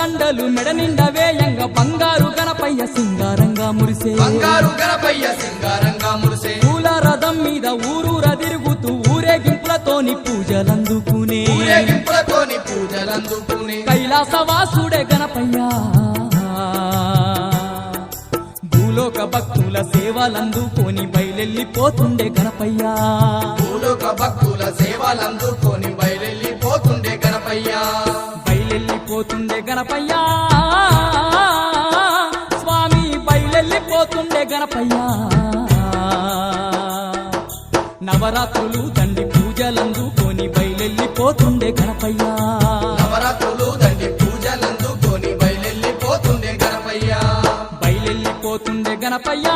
దండలు మెడ నిండా వేయంగ బంగారు గణపయ్య సింగారంగా మురిసే బంగారు గణపయ్య సింగారంగా మురిసే పూల రథం మీద ఊరూర తిరుగుతూ ఊరేగింపులతోని పూజలందుకునే కైలాసవాసుడే గణపయ్య భూలోక భక్తుల సేవలందుకొని బయలెళ్ళిపోతుండే గణపయ్య భూలోక భక్తుల సేవలందుకొని బయలెళ్ళిపోతుండే గణపయ్య బయలెళ్ళిపోతుండే గణపయ్య స్వామి బయలెళ్ళిపోతుండే గణపయ్య నవరాత్రులు దండి పూజలందుకొని బయలెళ్ళిపోతుండే గణపయ్య నవరాత్రులు దండి పూజలందుకొని బయలెళ్ళిపోతుండే గణపయ్య బయలెళ్ళిపోతుండే గణపయ్య